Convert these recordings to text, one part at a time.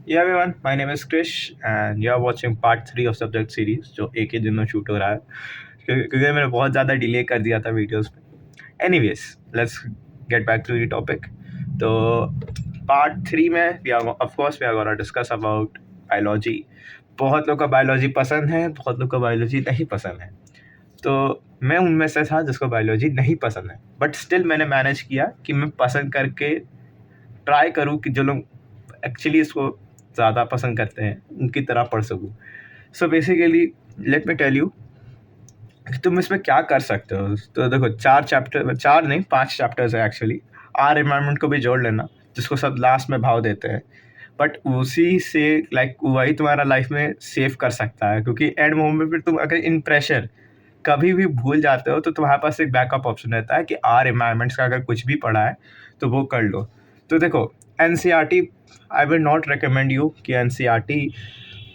Yeah everyone, my name is Krish and you are watching part 3 of subject series जो एक ही दिन में shoot हो रहा है क्योंकि मैंने बहुत ज़्यादा डिले कर दिया था वीडियोस पे। Anyways let's get back to the topic. तो पार्ट 3 में of course we are gonna discuss about biology. बहुत लोग को बायोलॉजी पसंद है, बहुत लोग को बायोलॉजी नहीं पसंद है। तो मैं उनमें से था जिसको बायोलॉजी नहीं पसंद है, बट स्टिल मैंने मैनेज किया कि मैं पसंद करके ट्राई करूँ कि जो लोग एक्चुअली इसको ज़्यादा पसंद करते हैं उनकी तरह पढ़ सकूँ। So basically let me tell you कि तुम इसमें क्या कर सकते हो। तो देखो 4 नहीं 5 चैप्टर्स है एक्चुअली। आर एनवायरनमेंट को भी जोड़ लेना जिसको सब लास्ट में भाव देते हैं, बट उसी से लाइक वही तुम्हारा लाइफ में सेव कर सकता है, क्योंकि एंड मोमेंट पे तुम अगर इन प्रेशर कभी भी भूल जाते हो तो तुम्हारे पास एक बैकअप ऑप्शन रहता है कि आर एनवायरनमेंट्स का अगर कुछ भी पढ़ा है तो वो कर लो। तो देखो NCERT I will not recommend you कि एनसीईआरटी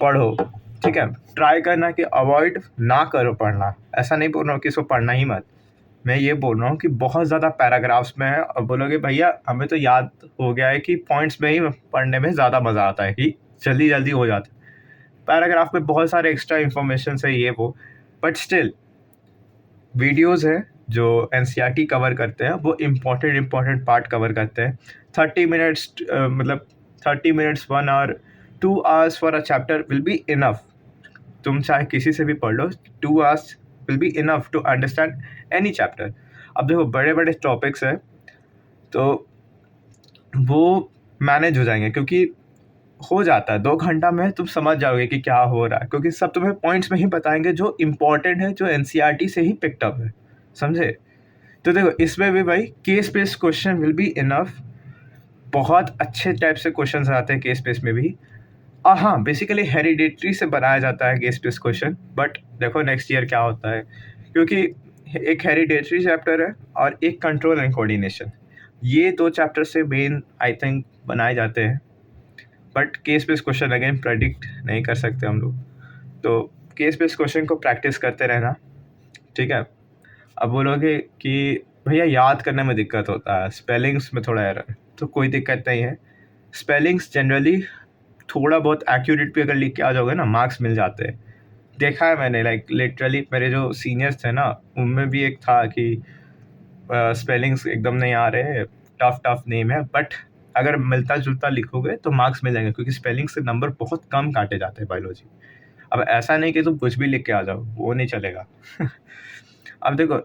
पढ़ो, ठीक है। ट्राई करना कि अवॉइड ना करो पढ़ना। ऐसा नहीं बोल रहा हूँ कि इसको पढ़ना ही मत, मैं ये बोल रहा हूँ कि बहुत ज़्यादा पैराग्राफ्स में है और बोलोगे भैया हमें तो याद हो गया है कि पॉइंट्स में ही पढ़ने में ज़्यादा मज़ा आता है कि जल्दी जल्दी हो जाता है। पैराग्राफ में बहुत सारे एक्स्ट्रा इन्फॉर्मेशन है ये वो, बट स्टिल वीडियोज़ हैं जो एनसीईआरटी कवर करते हैं वो इम्पॉर्टेंट पार्ट कवर करते हैं। 30 मिनट्स मतलब 30 minutes 1 hour 2 hours for a chapter will be enough. तुम चाहे किसी से भी पढ़ लो, 2 hours will be enough to understand any chapter. अब देखो बड़े बड़े टॉपिक्स हैं तो वो मैनेज हो जाएंगे, क्योंकि हो जाता है 2 घंटा में तुम समझ जाओगे कि क्या हो रहा है, क्योंकि सब तुम्हें पॉइंट्स में ही बताएंगे जो इम्पोर्टेंट है, जो एनसीईआरटी से ही पिक्ड अप है, समझे। तो देखो इसमें भी भाई case based question will be enough. बहुत अच्छे टाइप से क्वेश्चंस आते हैं केस बेस्ड में भी। और हाँ बेसिकली हेरिडिटरी से बनाया जाता है केस बेस्ड क्वेश्चन, बट देखो नेक्स्ट ईयर क्या होता है, क्योंकि एक हेरिडिटरी चैप्टर है और एक कंट्रोल एंड कोऑर्डिनेशन, ये 2 चैप्टर से मेन आई थिंक बनाए जाते हैं। But case based question again predict नहीं कर सकते हम लोग, तो केस बेस्ड क्वेश्चन को प्रैक्टिस करते रहना, ठीक है। अब बोलोगे कि भैया याद करने में दिक्कत होता है, स्पेलिंग्स में थोड़ा एरर, तो कोई दिक्कत नहीं है। स्पेलिंग्स जनरली थोड़ा बहुत एक्यूरेट भी अगर लिख के आ जाओगे ना, मार्क्स मिल जाते हैं। देखा है मैंने, लाइक लिटरली मेरे जो सीनियर्स थे ना उनमें भी एक था कि स्पेलिंग्स एकदम नहीं आ रहे, टफ नेम है, बट अगर मिलता जुलता लिखोगे तो मार्क्स मिल जाएंगे, क्योंकि स्पेलिंग से नंबर बहुत कम काटे जाते हैं बायोलॉजी। अब ऐसा नहीं कि तुम कुछ भी लिख के आ जाओ, वो नहीं चलेगा। अब देखो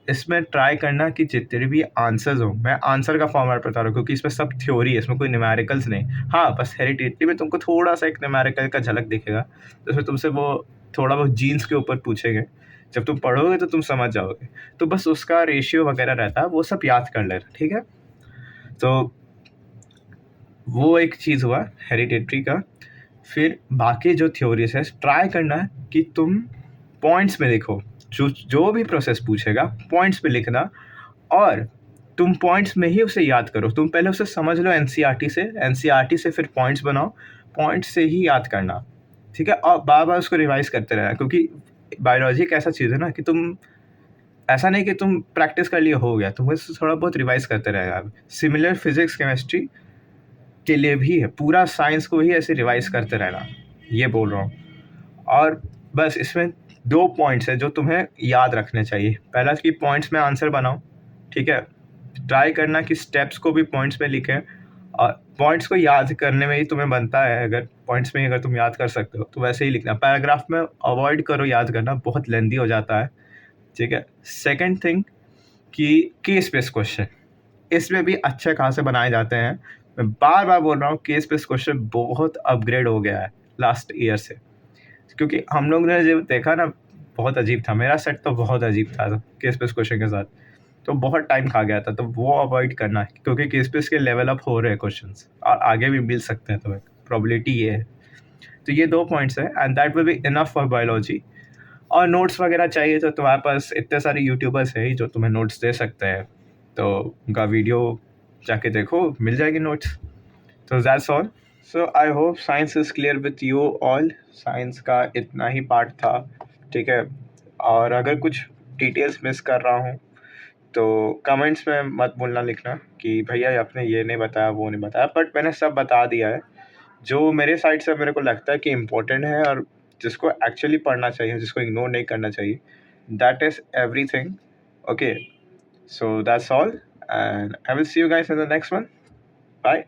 इसमें ट्राई करना कि जितने भी आंसर्स हो, मैं आंसर का फॉर्मेट बता रहा हूँ क्योंकि इसमें सब थ्योरी है, इसमें कोई न्यूमेरिकल्स नहीं। हाँ बस हेरिडिटी में तुमको थोड़ा सा एक न्यूमेरिकल का झलक दिखेगा, तो इसमें तुमसे वो थोड़ा बहुत जीन्स के ऊपर पूछेंगे, जब तुम पढ़ोगे तो तुम समझ जाओगे। तो बस उसका रेशियो वगैरह रहता है, वो सब याद कर लेना, ठीक है। तो वो एक चीज़ हुआ हेरिडिटरी का। फिर बाकी जो थ्योरीज है ट्राई करना है कि तुम पॉइंट्स में लिखो, जो जो भी प्रोसेस पूछेगा पॉइंट्स पे लिखना, और तुम पॉइंट्स में ही उसे याद करो। तुम पहले उसे समझ लो एनसीईआरटी से फिर पॉइंट्स बनाओ, पॉइंट्स से ही याद करना, ठीक है। और बार बार उसको रिवाइज करते रहना, क्योंकि बायोलॉजी एक ऐसा चीज़ है ना कि तुम ऐसा नहीं कि तुम प्रैक्टिस कर लिए हो गया, तुम्हें थोड़ा बहुत रिवाइज करते रहेगा। सिमिलर फिजिक्स केमिस्ट्री के लिए भी है, पूरा साइंस को ही ऐसे रिवाइज करते रहना, ये बोल रहा हूँ। और बस इसमें 2 पॉइंट्स है जो तुम्हें याद रखने चाहिए। पहला कि पॉइंट्स में आंसर बनाओ, ठीक है। ट्राई करना कि स्टेप्स को भी पॉइंट्स में लिखें, और पॉइंट्स को याद करने में ही तुम्हें बनता है, अगर पॉइंट्स में ही अगर तुम याद कर सकते हो तो वैसे ही लिखना। पैराग्राफ में अवॉइड करो याद करना, बहुत लेंदी हो जाता है, ठीक है। सेकेंड थिंग कि केस बेस्ड क्वेश्चन इसमें भी अच्छे खासे बनाए जाते हैं। मैं बार बार बोल रहा हूँ केस बेस्ड क्वेश्चन बहुत अपग्रेड हो गया है लास्ट ईयर से, क्योंकि हम लोग ने जब देखा ना बहुत अजीब था, मेरा सेट तो बहुत अजीब था केस बेस्ड क्वेश्चन के साथ, तो बहुत टाइम खा गया था। तो वो अवॉइड करना है, क्योंकि केस बेस्ड के लेवल अप हो रहे हैं क्वेश्चंस और आगे भी मिल सकते हैं, तुम्हें प्रोबेबिलिटी ये है। तो ये 2 पॉइंट्स है and that will be enough for biology. और नोट्स वगैरह चाहिए तो तुम्हारे पास इतने सारे यूट्यूबर्स हैं ही जो तुम्हें नोट्स दे सकते हैं, तो उनका वीडियो जाके देखो, मिल जाएगी नोट्स। तो that's all. So I hope science is clear with you all. Science का इतना ही पार्ट था, ठीक है। और अगर कुछ डिटेल्स मिस कर रहा हूँ तो कमेंट्स में मत भूलना लिखना कि भैया आपने ये नहीं बताया वो नहीं बताया, बट मैंने सब बता दिया है जो मेरे साइड से मेरे को लगता है कि इम्पोर्टेंट है और जिसको एक्चुअली पढ़ना चाहिए, जिसको इग्नोर नहीं करना चाहिए, that is everything. Okay, so that's all, and I will see you guys in the next one. Bye.